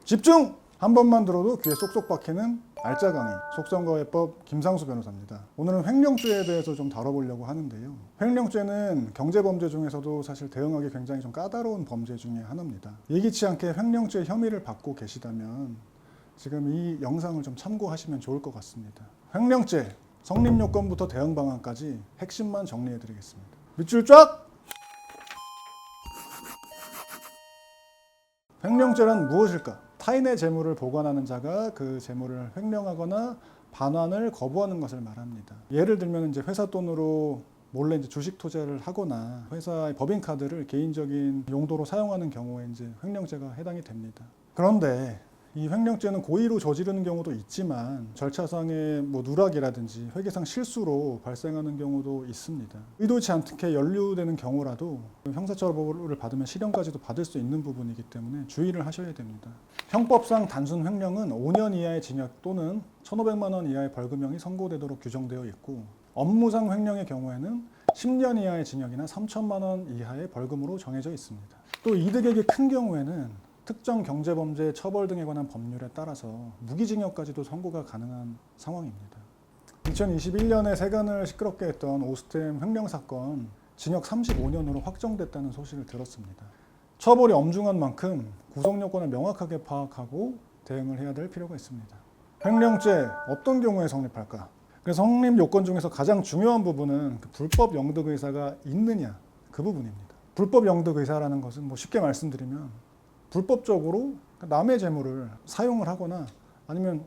집중! 한 번만 들어도 귀에 쏙쏙 박히는 알짜 강의 속선거해법 김상수 변호사입니다. 오늘은 횡령죄에 대해서 좀 다뤄보려고 하는데요. 횡령죄는 경제범죄 중에서도 사실 대응하기 굉장히 좀 까다로운 범죄 중에 하나입니다. 예기치 않게 횡령죄 혐의를 받고 계시다면 지금 이 영상을 좀 참고하시면 좋을 것 같습니다. 횡령죄 성립요건부터 대응 방안까지 핵심만 정리해드리겠습니다. 밑줄 쫙! 횡령죄란 무엇일까? 타인의 재물을 보관하는 자가 그 재물을 횡령하거나 반환을 거부하는 것을 말합니다. 예를 들면 이제 회사 돈으로 몰래 이제 주식 투자를 하거나 회사의 법인카드를 개인적인 용도로 사용하는 경우에 이제 횡령죄가 해당이 됩니다. 그런데 이 횡령죄는 고의로 저지르는 경우도 있지만 절차상의 누락이라든지 회계상 실수로 발생하는 경우도 있습니다. 의도치 않게 연루되는 경우라도 형사처벌을 받으면 실형까지도 받을 수 있는 부분이기 때문에 주의를 하셔야 됩니다. 형법상 단순 횡령은 5년 이하의 징역 또는 1,500만 원 이하의 벌금형이 선고되도록 규정되어 있고, 업무상 횡령의 경우에는 10년 이하의 징역이나 3천만 원 이하의 벌금으로 정해져 있습니다. 또 이득액이 큰 경우에는 특정 경제범죄 처벌 등에 관한 법률에 따라서 무기징역까지도 선고가 가능한 상황입니다. 2021년에 세간을 시끄럽게 했던 오스템 횡령 사건, 징역 35년으로 확정됐다는 소식을 들었습니다. 처벌이 엄중한 만큼 구성요건을 명확하게 파악하고 대응을 해야 될 필요가 있습니다. 횡령죄 어떤 경우에 성립할까? 그래서 성립 요건 중에서 가장 중요한 부분은 불법 영득 의사가 있느냐, 그 부분입니다. 불법 영득 의사라는 것은 쉽게 말씀드리면 불법적으로 남의 재물을 사용을 하거나 아니면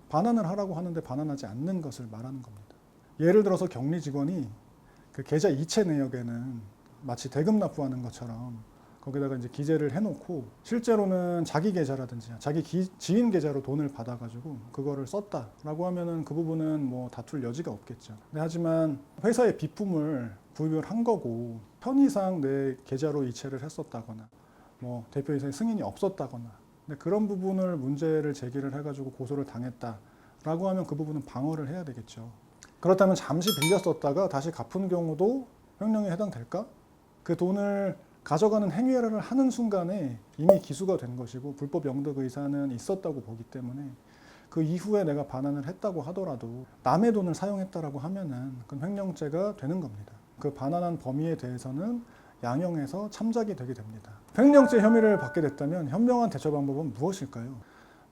반환을 하라고 하는데 반환하지 않는 것을 말하는 겁니다. 예를 들어서 격리 직원이 그 계좌 이체 내역에는 마치 대금 납부하는 것처럼 거기다가 이제 기재를 해놓고 실제로는 자기 계좌라든지 자기 지인 계좌로 돈을 받아가지고 그거를 썼다라고 하면은 그 부분은 다툴 여지가 없겠죠. 하지만 회사의 비품을 구입을 한 거고 편의상 내 계좌로 이체를 했었다거나 대표이사의 승인이 없었다거나 그런 부분을 문제를 제기를 해가지고 고소를 당했다라고 하면 그 부분은 방어를 해야 되겠죠. 그렇다면 잠시 빌려 썼다가 다시 갚은 경우도 횡령에 해당될까? 그 돈을 가져가는 행위를 하는 순간에 이미 기수가 된 것이고 불법 영득 의사는 있었다고 보기 때문에 그 이후에 내가 반환을 했다고 하더라도 남의 돈을 사용했다라고 하면은 그건 횡령죄가 되는 겁니다. 그 반환한 범위에 대해서는 양형에서 참작이 되게 됩니다. 횡령죄 혐의를 받게 됐다면 현명한 대처 방법은 무엇일까요?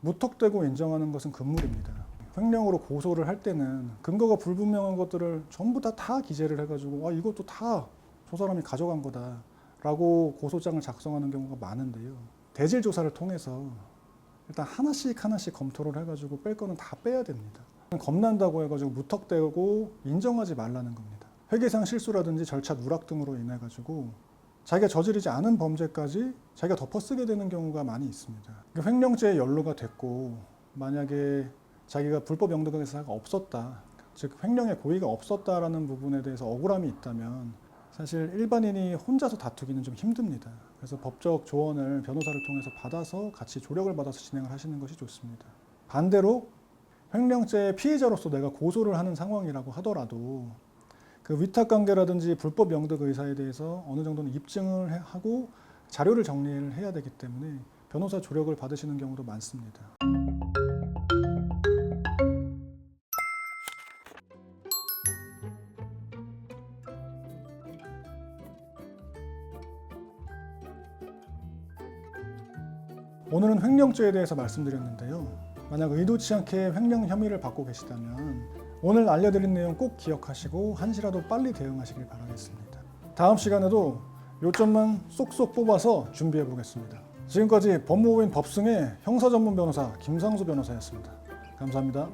무턱대고 인정하는 것은 금물입니다. 횡령으로 고소를 할 때는 근거가 불분명한 것들을 전부 다 기재를 해가지고 이것도 다 저 사람이 가져간 거다 라고 고소장을 작성하는 경우가 많은데요. 대질 조사를 통해서 일단 하나씩 검토를 해가지고 뺄 거는 다 빼야 됩니다. 겁난다고 해가지고 무턱대고 인정하지 말라는 겁니다. 회계상 실수라든지 절차 누락 등으로 인해 가지고 자기가 저지르지 않은 범죄까지 자기가 덮어쓰게 되는 경우가 많이 있습니다. 횡령죄에 연루가 됐고 만약에 자기가 불법 영득 의사가 없었다, 즉 횡령의 고의가 없었다라는 부분에 대해서 억울함이 있다면 사실 일반인이 혼자서 다투기는 좀 힘듭니다. 그래서 법적 조언을 변호사를 통해서 받아서 같이 조력을 받아서 진행을 하시는 것이 좋습니다. 반대로 횡령죄의 피해자로서 내가 고소를 하는 상황이라고 하더라도 그 위탁관계라든지 불법 영득 의사에 대해서 어느 정도는 입증을 하고 자료를 정리를 해야 되기 때문에 변호사 조력을 받으시는 경우도 많습니다. 오늘은 횡령죄에 대해서 말씀드렸는데요. 만약 의도치 않게 횡령 혐의를 받고 계시다면 오늘 알려드린 내용 꼭 기억하시고 한시라도 빨리 대응하시길 바라겠습니다. 다음 시간에도 요점만 쏙쏙 뽑아서 준비해 보겠습니다. 지금까지 법무법인 법승의 형사전문 변호사 김상수 변호사였습니다. 감사합니다.